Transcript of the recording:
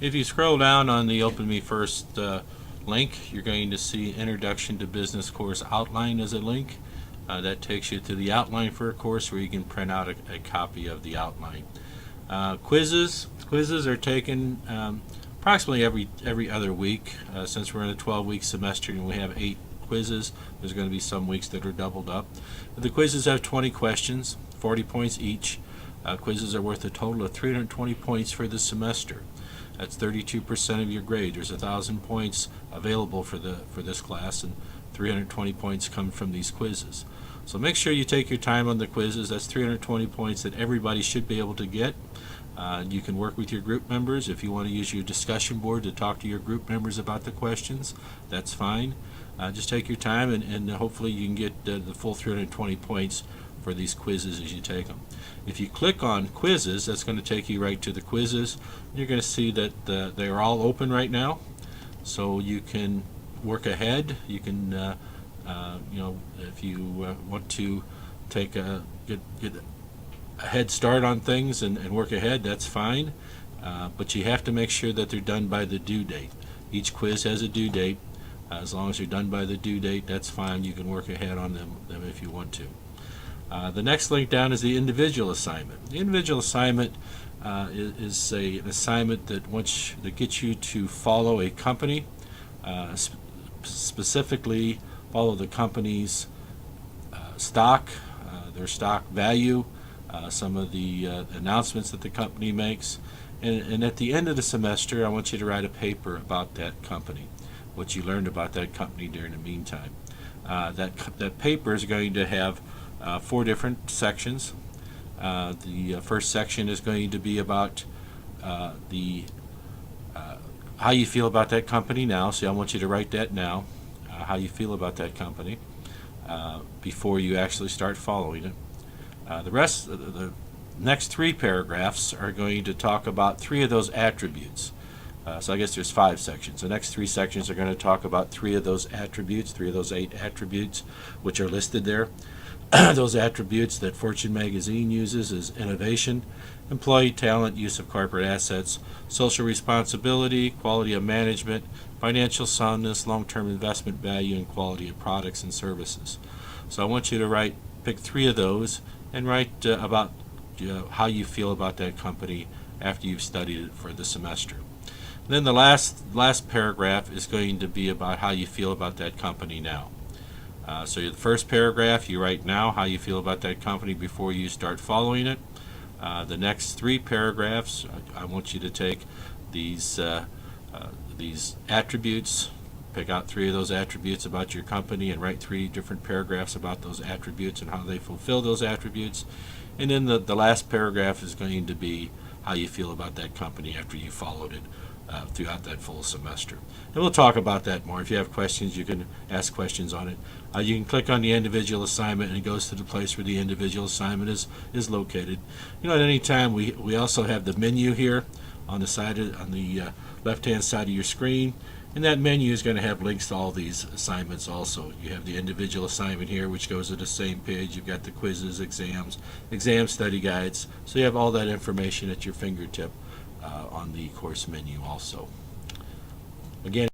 If you scroll down on the Open Me First link, you're going to see Introduction to Business Course Outline as a link. That takes you to the outline for a course where you can print out a copy of the outline. Quizzes are taken approximately every other week. Since we're in a 12-week semester and we have 8 quizzes, there's going to be some weeks that are doubled up. The quizzes have 20 questions, 40 points each. Quizzes are worth a total of 320 points for the semester. That's 32% of your grade. There's 1,000 points available for this class, and 320 points come from these quizzes. So make sure you take your time on the quizzes. That's 320 points that everybody should be able to get. You can work with your group members. If you want to use your discussion board to talk to your group members about the questions, that's fine. Just take your time, and hopefully you can get the full 320 points for these quizzes as you take them. If you click on quizzes, that's going to take you right to the quizzes. You're going to see that they are all open right now, so you can work ahead. You can, if you want to take get a head start on things and work ahead, that's fine. But you have to make sure that they're done by the due date. Each quiz has a due date. As long as you're done by the due date, that's fine. You can work ahead on them if you want to. The next link down is the individual assignment. The individual assignment is an assignment that gets you to follow a company, specifically follow the company's stock, their stock value, some of the announcements that the company makes, and at the end of the semester, I want you to write a paper about that company, what you learned about that company during the meantime. That paper is going to have 4 different sections. The first section is going to be about how you feel about that company now. So I want you to write that now, how you feel about that company before you actually start following it. The next 3 paragraphs are going to talk about 3 of those attributes. So I guess there's 5 sections. The next 3 sections are going to talk about 3 of those attributes, 3 of those 8 attributes, which are listed there. Those attributes that Fortune magazine uses is innovation, employee talent, use of corporate assets, social responsibility, quality of management, financial soundness, long-term investment value, and quality of products and services. So I want you to pick 3 of those and write about how you feel about that company after you've studied it for the semester. And then the last paragraph is going to be about how you feel about that company now. So the first paragraph, you write now how you feel about that company before you start following it. The next 3 paragraphs, I want you to take these attributes, pick out 3 of those attributes about your company, and write 3 different paragraphs about those attributes and how they fulfill those attributes. And then the last paragraph is going to be how you feel about that company after you followed it throughout that full semester. And we'll talk about that more. If you have questions, you can ask questions on it. You can click on the individual assignment, and it goes to the place where the individual assignment is located. At any time, we also have the menu here on the left-hand side of your screen, and that menu is going to have links to all these assignments also. You have the individual assignment here, which goes to the same page. You've got the quizzes, exam study guides, so you have all that information at your fingertip on the course menu also. Again,